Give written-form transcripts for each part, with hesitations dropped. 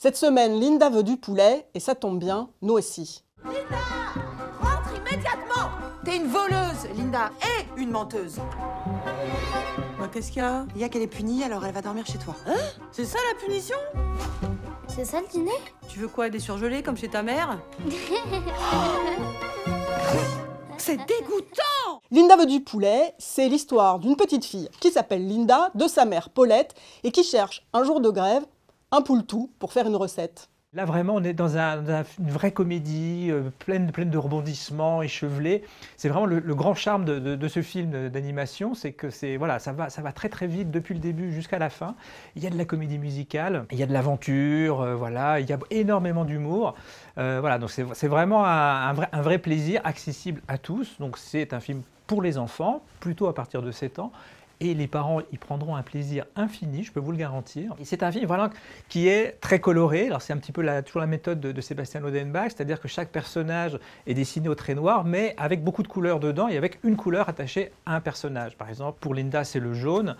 Cette semaine, Linda veut du poulet, et ça tombe bien, nous aussi. Linda, rentre immédiatement. T'es une voleuse, Linda, et une menteuse. Bah, qu'est-ce qu'il y a? Il y a qu'elle est punie, alors elle va dormir chez toi. Hein? C'est ça la punition? C'est ça le dîner? Tu veux quoi, des surgelés comme chez ta mère? C'est dégoûtant. Linda veut du poulet, c'est l'histoire d'une petite fille qui s'appelle Linda, de sa mère Paulette, et qui cherche un jour de grève un poule-tout pour faire une recette. Là, vraiment, on est dans une vraie comédie, pleine de rebondissements, échevelés. C'est vraiment le grand charme de ce film d'animation, c'est que voilà, ça va très très vite depuis le début jusqu'à la fin. Il y a de la comédie musicale, il y a de l'aventure, voilà, il y a énormément d'humour. Voilà, donc c'est vraiment un vrai plaisir, accessible à tous. Donc c'est un film pour les enfants, plutôt à partir de 7 ans. Et les parents y prendront un plaisir infini, je peux vous le garantir. Et c'est un film voilà, qui est très coloré. Alors c'est un petit peu toujours la méthode de Sébastien Odenbach, c'est-à-dire que chaque personnage est dessiné au trait noir, mais avec beaucoup de couleurs dedans et avec une couleur attachée à un personnage. Par exemple, pour Linda, c'est le jaune,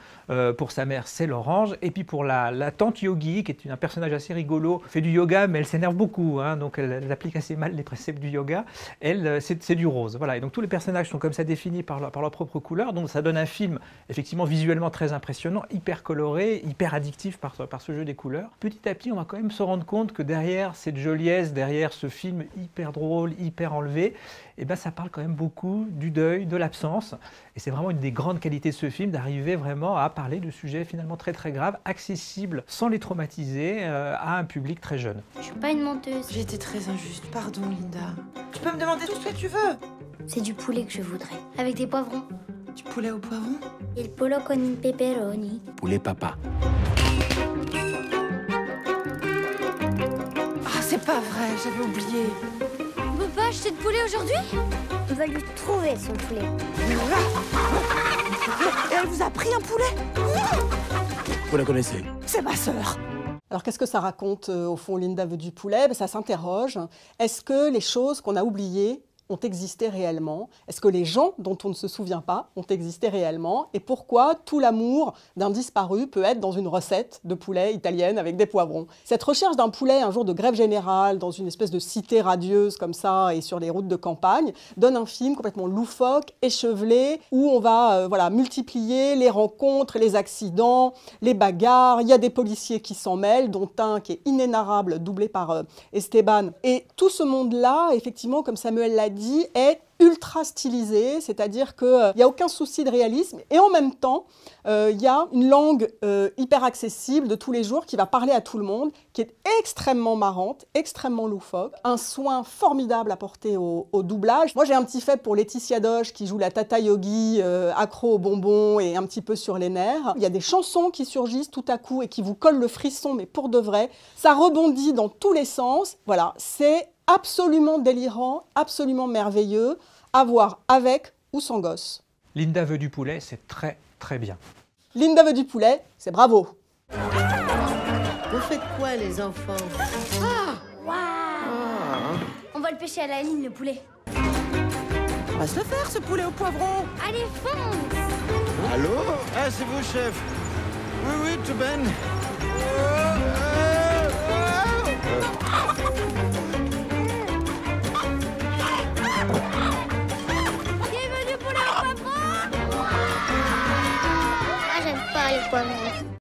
pour sa mère, c'est l'orange, et puis pour la tante Yogi, qui est un personnage assez rigolo, fait du yoga, mais elle s'énerve beaucoup, hein, donc elle applique assez mal les préceptes du yoga. Elle, c'est du rose. Voilà. Et donc tous les personnages sont comme ça définis par leur propre couleur, donc ça donne un film effectivement visuellement très impressionnant, hyper coloré, hyper addictif par ce jeu des couleurs. Petit à petit, on va quand même se rendre compte que derrière cette joliesse, derrière ce film hyper drôle, hyper enlevé, eh ben, ça parle quand même beaucoup du deuil, de l'absence. Et c'est vraiment une des grandes qualités de ce film, d'arriver vraiment à parler de sujets finalement très très graves, accessibles, sans les traumatiser, à un public très jeune. Je suis pas une menteuse. J'ai été très injuste, pardon Linda. Tu peux me demander tout ce que tu veux. C'est du poulet que je voudrais, avec des poivrons. Du poulet au poivron? Il pollo con il pepperoni. Poulet papa. Ah, c'est pas vrai, j'avais oublié. On peut pas acheter de poulet aujourd'hui? On va lui trouver son poulet. Et elle vous a pris un poulet? Vous la connaissez? C'est ma sœur. Alors qu'est-ce que ça raconte au fond, Linda veut du poulet? Ça s'interroge. Est-ce que les choses qu'on a oubliées ont existé réellement? Est-ce que les gens dont on ne se souvient pas ont existé réellement? Et pourquoi tout l'amour d'un disparu peut être dans une recette de poulet italienne avec des poivrons? Cette recherche d'un poulet un jour de grève générale dans une espèce de cité radieuse comme ça et sur les routes de campagne donne un film complètement loufoque, échevelé, où on va voilà, multiplier les rencontres, les accidents, les bagarres. Il y a des policiers qui s'en mêlent, dont un qui est inénarrable, doublé par Esteban. Et tout ce monde-là, effectivement, comme Samuel l'a dit, est ultra stylisé, c'est-à-dire qu'il n'y a aucun souci de réalisme et en même temps, il y a une langue hyper accessible de tous les jours qui va parler à tout le monde, qui est extrêmement marrante, extrêmement loufoque, un soin formidable apporté au doublage. Moi j'ai un petit faible pour Laetitia Doge qui joue la Tata Yogi, accro aux bonbons et un petit peu sur les nerfs. Il y a des chansons qui surgissent tout à coup et qui vous collent le frisson, mais pour de vrai. Ça rebondit dans tous les sens. Voilà, c'est absolument délirant, absolument merveilleux, à voir avec ou sans gosse. Linda veut du poulet, c'est très très bien. Linda veut du poulet, c'est bravo. Vous faites quoi les enfants? On va le pêcher à la ligne, le poulet. On va se le faire ce poulet au poivron. Allez, fonce! Allô? Ah, c'est vous, chef? Oui, tout ben.